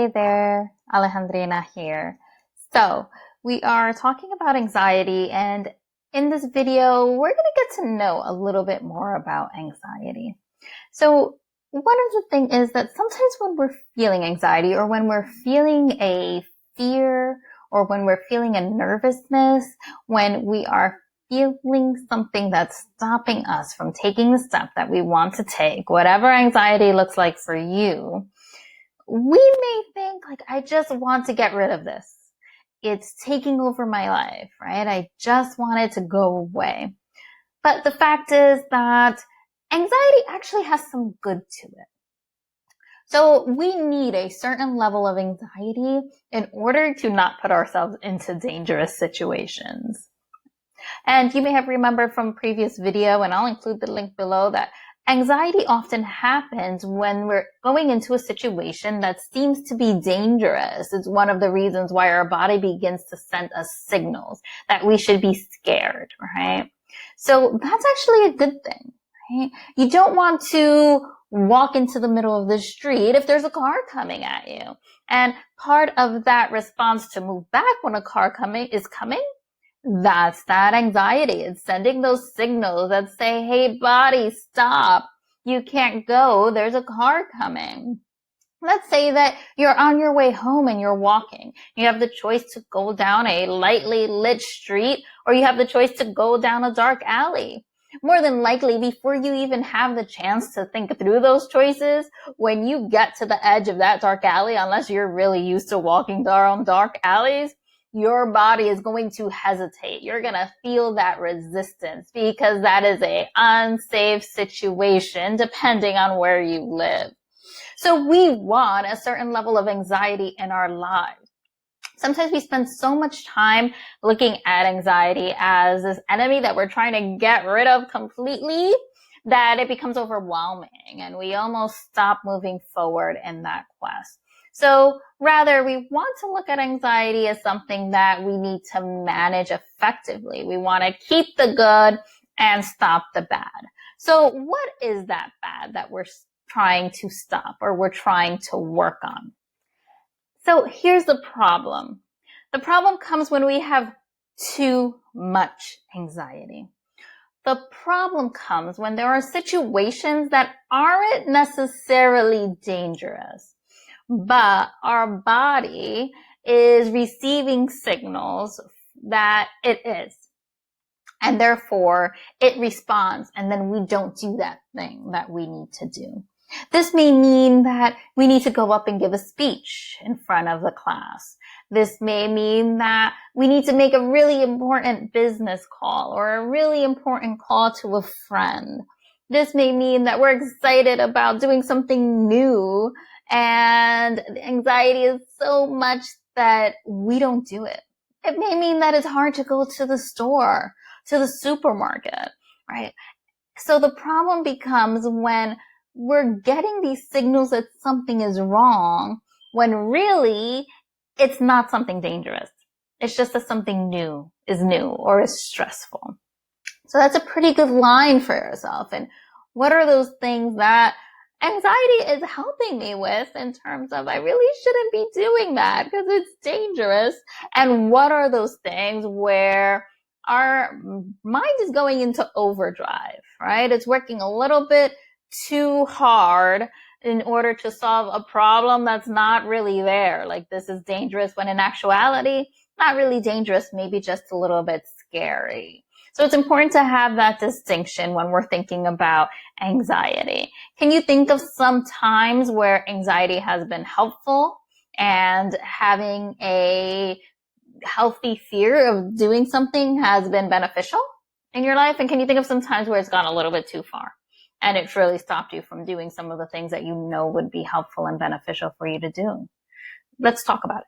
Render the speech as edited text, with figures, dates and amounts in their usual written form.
Hey there, Alejandrina here. So, we are talking about anxiety, and in this video, we're going to get to know a little bit more about anxiety. So, one of the things is that sometimes when we're feeling anxiety, or when we're feeling a fear, or when we're feeling a nervousness, when we are feeling something that's stopping us from taking the step that we want to take, whatever anxiety looks like for you, we may think like, I just want to get rid of this. It's taking over my life, right? I just want it to go away. But the fact is that anxiety actually has some good to it. So we need a certain level of anxiety in order to not put ourselves into dangerous situations. And you may have remembered from previous video, and I'll include the link below, that anxiety often happens when we're going into a situation that seems to be dangerous. It's one of the reasons why our body begins to send us signals that we should be scared, right? So that's actually a good thing, right? You don't want to walk into the middle of the street if there's a car coming at you. And part of that response to move back when a car is coming, that's that anxiety. It's sending those signals that say, hey, body, stop. You can't go. There's a car coming. Let's say that you're on your way home and you're walking. You have the choice to go down a lightly lit street, or you have the choice to go down a dark alley. More than likely, before you even have the chance to think through those choices, when you get to the edge of that dark alley, unless you're really used to walking down dark alleys, your body is going to hesitate. You're going to feel that resistance because that is an unsafe situation depending on where you live. So we want a certain level of anxiety in our lives. Sometimes we spend so much time looking at anxiety as this enemy that we're trying to get rid of completely that it becomes overwhelming and we almost stop moving forward in that quest. So rather, we want to look at anxiety as something that we need to manage effectively. We want to keep the good and stop the bad. So what is that bad that we're trying to stop or we're trying to work on? So here's the problem. The problem comes when we have too much anxiety. The problem comes when there are situations that aren't necessarily dangerous, but our body is receiving signals that it is. And therefore, it responds, and then we don't do that thing that we need to do. This may mean that we need to go up and give a speech in front of the class. This may mean that we need to make a really important business call or a really important call to a friend. This may mean that we're excited about doing something new and the anxiety is so much that we don't do it. It may mean that it's hard to go to the store, to the supermarket, right? So the problem becomes when we're getting these signals that something is wrong when really it's not something dangerous. It's just that something new or is stressful. So that's a pretty good line for yourself. And what are those things that anxiety is helping me with in terms of I really shouldn't be doing that because it's dangerous? And what are those things where our mind is going into overdrive, right? It's working a little bit too hard in order to solve a problem that's not really there. Like this is dangerous when in actuality, not really dangerous, maybe just a little bit scary. So it's important to have that distinction when we're thinking about anxiety. Can you think of some times where anxiety has been helpful and having a healthy fear of doing something has been beneficial in your life? And can you think of some times where it's gone a little bit too far and it's really stopped you from doing some of the things that you know would be helpful and beneficial for you to do? Let's talk about it.